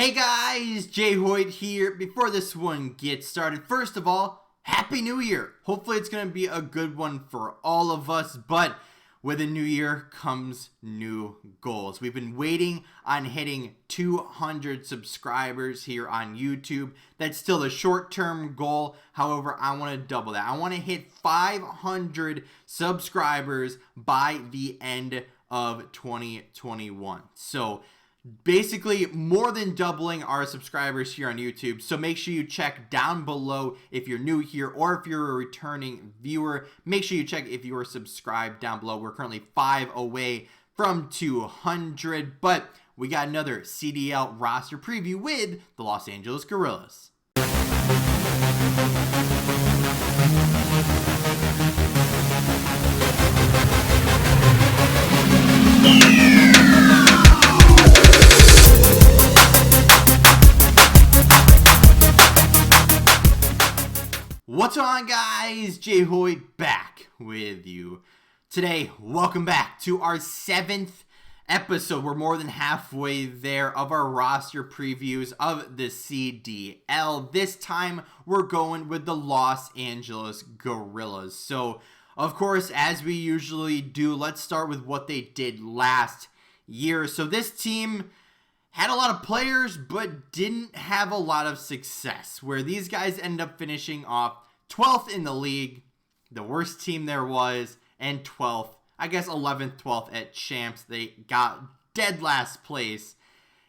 Hey guys, Jay Hoyt here. Before this one gets started, first of all, Happy New Year. Hopefully it's going to be a good one for all of us, but with a new year comes new goals. We've been waiting on hitting 200 subscribers here on YouTube. That's still a short-term goal. However, I want to double that. I want to hit 500 subscribers by the end of 2021. So basically more than doubling our subscribers here on YouTube. So make sure you check down below if you're new here or if you're a returning viewer. Make sure you check if you are subscribed down below. We're currently 5 away from 200, but we got another CDL roster preview with the Los Angeles Guerrillas. What's on, guys? Jay Hoyt back with you today. Welcome back to our 7th episode. We're more than halfway there of our roster previews of the CDL. This time we're going with the Los Angeles Guerrillas. So of course, as we usually do, let's start with what they did last year. So this team had a lot of players but didn't have a lot of success, where these guys end up finishing off 12th in the league, the worst team there was, and 12th, I guess 11th, 12th at champs. They got dead last place,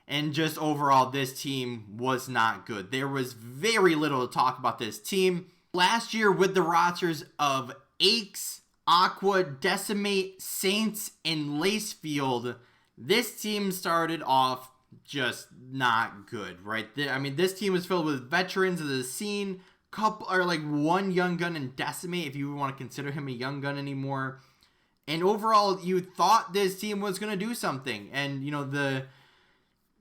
and just overall this team was not good. There was very little to talk about this team. Last year with the rosters of Aches, Aqua, Decimate, Saints, and Lacefield, this team started off just not good, right? I mean, this team was filled with veterans of the scene, couple or like one young gun and Decimate, if you want to consider him a young gun anymore. And overall, you thought this team was going to do something, and you know,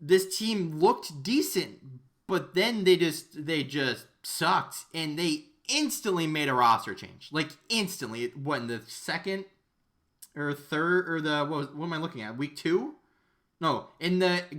this team looked decent, but then they just sucked, and they instantly made a roster change, like instantly. What, in the second or third or the what am I looking at? Week 2? No,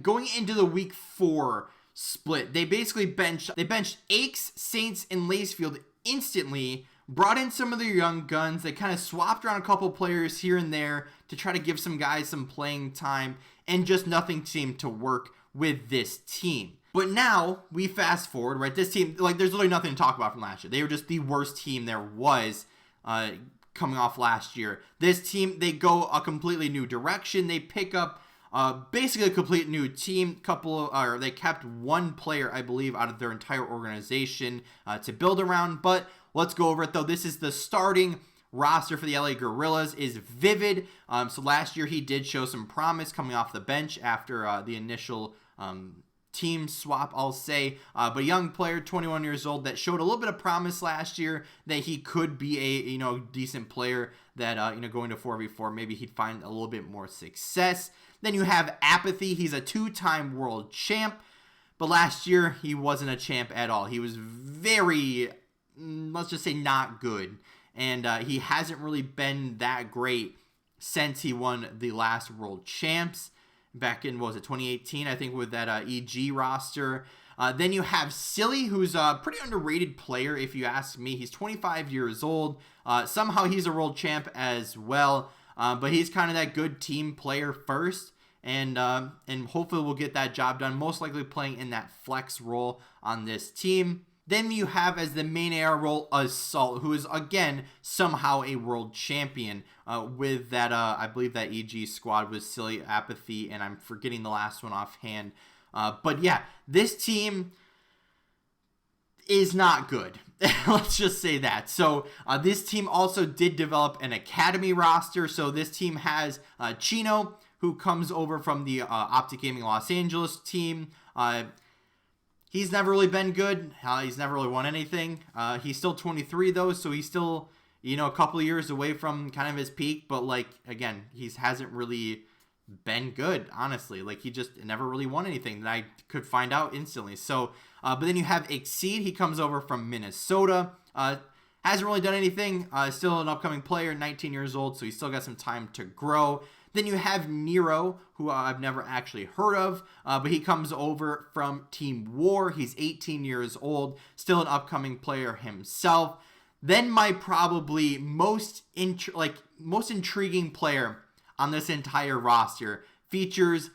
going into the week 4 split, they basically benched Aches, Saints, and Lacefield instantly, brought in some of their young guns. They kind of swapped around a couple players here and there to try to give some guys some playing time, and just nothing seemed to work with this team. But now we fast forward, right? This team, like, there's literally nothing to talk about from last year. They were just the worst team there was coming off last year. This team, they go a completely new direction. They pick up basically a complete new team. They kept one player, I believe, out of their entire organization to build around. But let's go over it, though. This is the starting roster for the LA Guerrillas. Is Vivid. So last year he did show some promise coming off the bench after the initial team swap, I'll say. But a young player, 21 years old, that showed a little bit of promise last year that he could be a decent player that going to 4v4, maybe he'd find a little bit more success. Then you have Apathy. He's a 2-time world champ, but last year he wasn't a champ at all. He was very, let's just say, not good, and he hasn't really been that great since he won the last world champs back in, what was it, 2018, I think, with that EG roster. Then you have Silly, who's a pretty underrated player, if you ask me. He's 25 years old. Somehow he's a world champ as well, but he's kind of that good team player first. And hopefully we'll get that job done, most likely playing in that flex role on this team. Then you have as the main AR role Assault, who is, again, somehow a world champion with that, I believe that EG squad was Silly, Apathy, and I'm forgetting the last one offhand. But yeah, this team is not good. Let's just say that. So this team also did develop an academy roster. So this team has Chino, who comes over from the Optic Gaming Los Angeles team. He's never really been good. He's never really won anything. He's still 23 though, so he's still, a couple of years away from kind of his peak. But like, again, he hasn't really been good, honestly. Like, he just never really won anything that I could find out instantly. So, but then you have Exceed. He comes over from Minnesota. Hasn't really done anything. Still an upcoming player, 19 years old, so he's still got some time to grow. Then you have Nero, who I've never actually heard of, but he comes over from Team War. He's 18 years old, still an upcoming player himself. Then my probably most intriguing player on this entire roster features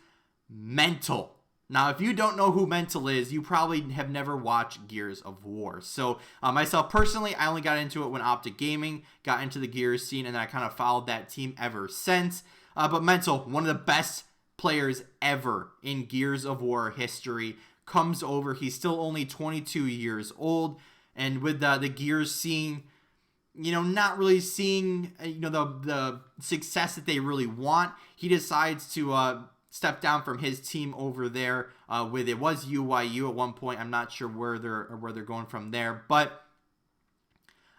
Mental. Now, if you don't know who Mental is, you probably have never watched Gears of War. So, myself personally, I only got into it when Optic Gaming got into the Gears scene, and then I kind of followed that team ever since. But Mental, one of the best players ever in Gears of War history, comes over. He's still only 22 years old, and with the Gears scene, not really seeing, the success that they really want, he decides to step down from his team over there with, it was UYU at one point. I'm not sure where they're going from there, but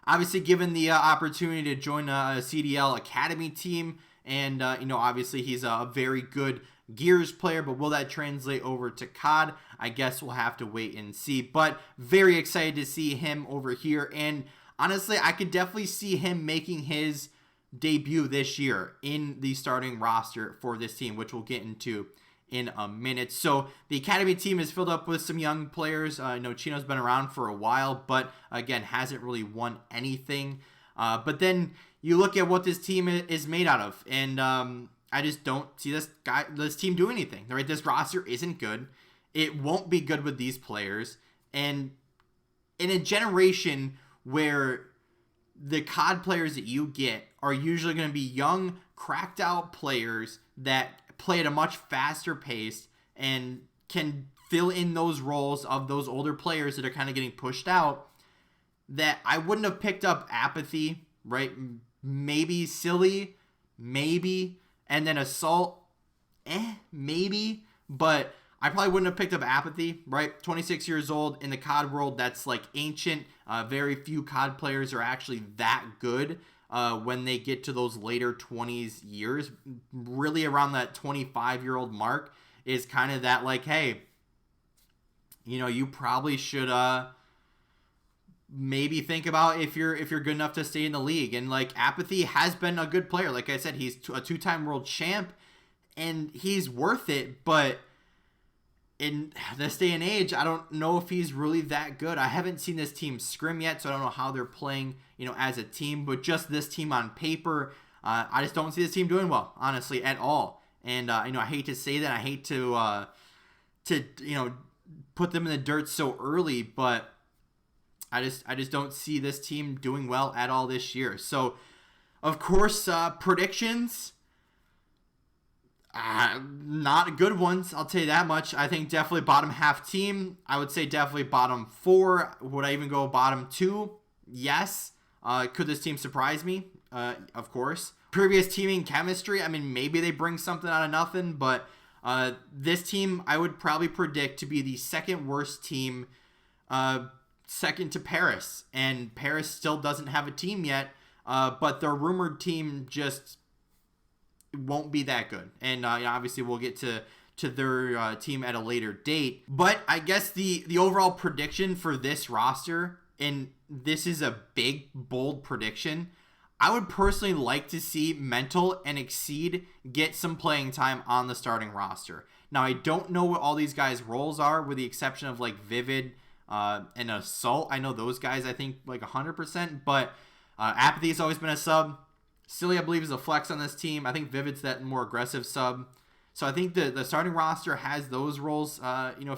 obviously given the opportunity to join a CDL Academy team, and obviously he's a very good Gears player, but will that translate over to COD? I guess we'll have to wait and see, but very excited to see him over here, and honestly, I could definitely see him making his debut this year in the starting roster for this team, which we'll get into in a minute. So the Academy team is filled up with some young players. I know Chino's been around for a while, but again, hasn't really won anything. But then you look at what this team is made out of, and I just don't see this team do anything. Right? This roster isn't good. It won't be good with these players. And in a generation where the COD players that you get are usually going to be young, cracked out players that play at a much faster pace and can fill in those roles of those older players that are kind of getting pushed out, that I wouldn't have picked up Apathy, right? Maybe Silly, maybe, and then Assault, maybe, but I probably wouldn't have picked up Apathy, right? 26 years old in the COD world, that's like ancient. Very few COD players are actually that good when they get to those later 20s years. Really around that 25-year-old mark is kind of that like, hey, you probably should maybe think about if you're good enough to stay in the league. And like Apathy has been a good player. Like I said, he's a 2-time world champ, and he's worth it, but in this day and age, I don't know if he's really that good. I haven't seen this team scrim yet, so I don't know how they're playing, as a team. But just this team on paper, I just don't see this team doing well, honestly, at all. And I hate to say that. I hate to put them in the dirt so early, but I just don't see this team doing well at all this year. So, of course, predictions. Not good ones, I'll tell you that much. I think definitely bottom half team. I would say definitely bottom 4. Would I even go bottom 2? Yes. Could this team surprise me? Of course. Previous teaming chemistry, I mean, maybe they bring something out of nothing, but this team I would probably predict to be the second worst team, second to Paris. And Paris still doesn't have a team yet, but their rumored team just won't be that good. And obviously we'll get to their team at a later date. But I guess the overall prediction for this roster, and this is a big, bold prediction, I would personally like to see Mental and Exceed get some playing time on the starting roster. Now, I don't know what all these guys' roles are, with the exception of like Vivid and Assault. I know those guys, I think, like 100%, but Apathy has always been a sub. Silly, I believe, is a flex on this team. I think Vivid's that more aggressive sub. So I think the starting roster has those roles,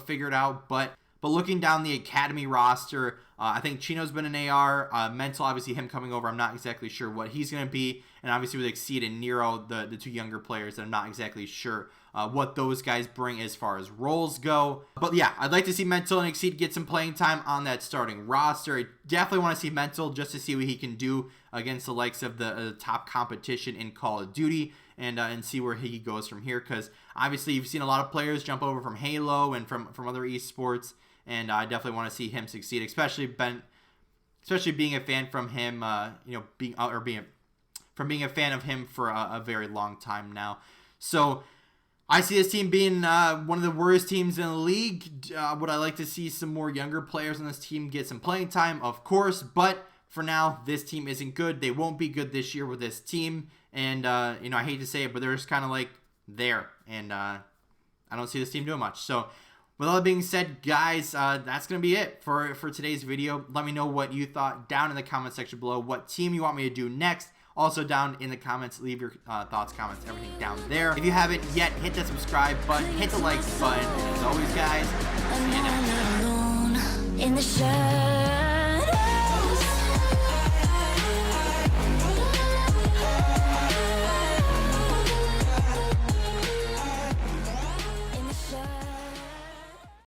figured out. But looking down the Academy roster, I think Chino's been an AR. Mental, obviously, him coming over, I'm not exactly sure what he's going to be. And obviously with Exceed and Nero, the two younger players, I'm not exactly sure what those guys bring as far as roles go. But yeah, I'd like to see Mental and Exceed get some playing time on that starting roster. I definitely want to see Mental just to see what he can do against the likes of the top competition in Call of Duty, and see where he goes from here. Because obviously you've seen a lot of players jump over from Halo and from other esports, and I definitely want to see him succeed, especially being a fan from him, being a fan of him for a very long time now. So I see this team being one of the worst teams in the league. Would I like to see some more younger players on this team get some playing time? Of course, but for now, this team isn't good. They won't be good this year with this team, And, you know, I hate to say it, but they're just kind of like there. And I don't see this team doing much. So with all that being said, guys, that's going to be it for today's video. Let me know what you thought down in the comment section below, what team you want me to do next. Also down in the comments, leave your thoughts, comments, everything down there. If you haven't yet, hit that subscribe button, hit the like button. And as always, guys, see you next time.